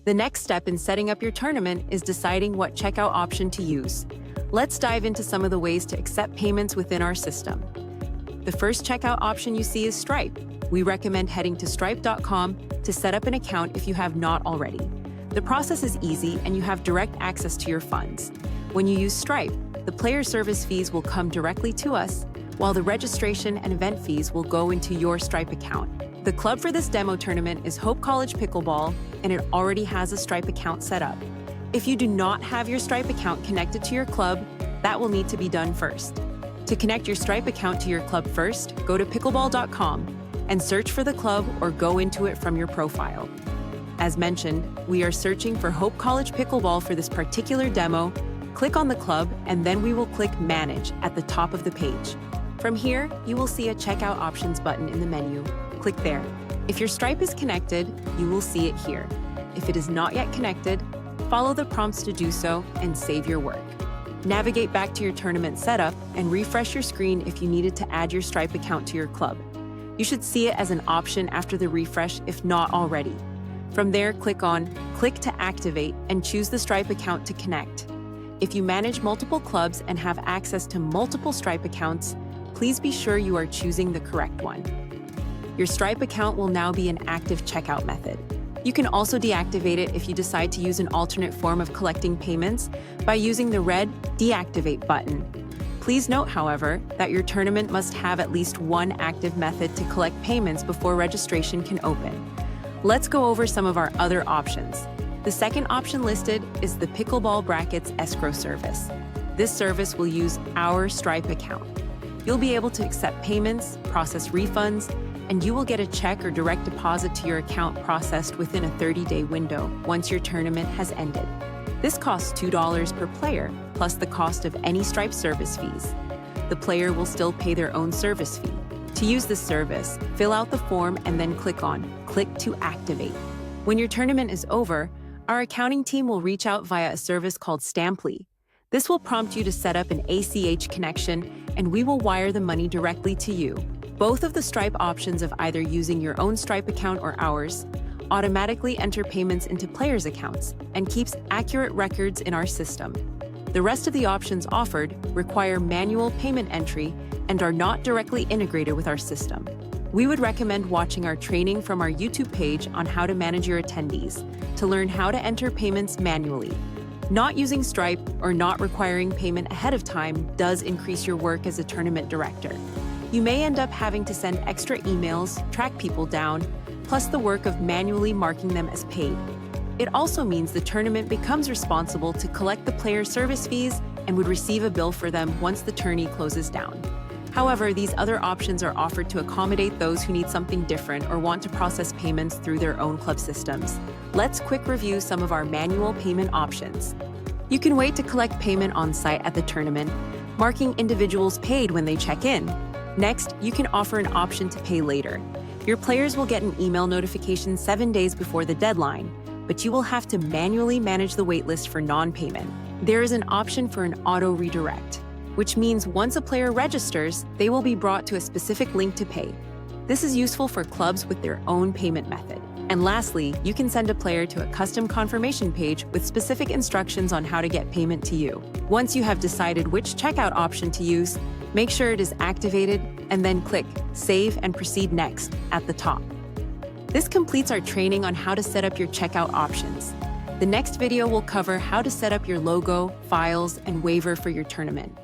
The next step in setting up your tournament is deciding what checkout option to use. Let's dive into some of the ways to accept payments within our system. The first checkout option you see is Stripe. We recommend heading to stripe.com to set up an account if you have not already. The process is easy and you have direct access to your funds. When you use Stripe, the player service fees will come directly to us, while the registration and event fees will go into your Stripe account. The club for this demo tournament is Hope College Pickleball, and it already has a Stripe account set up. If you do not have your Stripe account connected to your club, that will need to be done first. To connect your Stripe account to your club first, go to pickleball.com and search for the club or go into it from your profile. As mentioned, we are searching for Hope College Pickleball for this particular demo. Click on the club and then we will click Manage at the top of the page. From here, you will see a Checkout Options button in the menu. Click there. If your Stripe is connected, you will see it here. If it is not yet connected, follow the prompts to do so and save your work. Navigate back to your tournament setup and refresh your screen if you needed to add your Stripe account to your club. You should see it as an option after the refresh if not already. From there, click on Click to Activate and choose the Stripe account to connect. If you manage multiple clubs and have access to multiple Stripe accounts, please be sure you are choosing the correct one. Your Stripe account will now be an active checkout method. You can also deactivate it if you decide to use an alternate form of collecting payments by using the red Deactivate button. Please note, however, that your tournament must have at least one active method to collect payments before registration can open. Let's go over some of our other options. The second option listed is the Pickleball Brackets escrow service. This service will use our Stripe account. You'll be able to accept payments, process refunds, and you will get a check or direct deposit to your account processed within a 30-day window once your tournament has ended. This costs $2 per player, plus the cost of any Stripe service fees. The player will still pay their own service fee. To use this service, fill out the form and then click on Click to Activate. When your tournament is over, our accounting team will reach out via a service called Stamply. This will prompt you to set up an ACH connection, and we will wire the money directly to you. Both of the Stripe options of either using your own Stripe account or ours automatically enter payments into players' accounts and keeps accurate records in our system. The rest of the options offered require manual payment entry and are not directly integrated with our system. We would recommend watching our training from our YouTube page on how to manage your attendees to learn how to enter payments manually. Not using Stripe or not requiring payment ahead of time does increase your work as a tournament director. You may end up having to send extra emails, track people down, plus the work of manually marking them as paid. It also means the tournament becomes responsible to collect the player service fees and would receive a bill for them once the tourney closes down. However, these other options are offered to accommodate those who need something different or want to process payments through their own club systems. Let's quick review some of our manual payment options. You can wait to collect payment on site at the tournament, marking individuals paid when they check in. Next, you can offer an option to pay later. Your players will get an email notification 7 days before the deadline, but you will have to manually manage the waitlist for non-payment. There is an option for an auto redirect, which means once a player registers, they will be brought to a specific link to pay. This is useful for clubs with their own payment method. And lastly, you can send a player to a custom confirmation page with specific instructions on how to get payment to you. Once you have decided which checkout option to use, make sure it is activated and then click Save and Proceed Next at the top. This completes our training on how to set up your checkout options. The next video will cover how to set up your logo, files, and waiver for your tournament.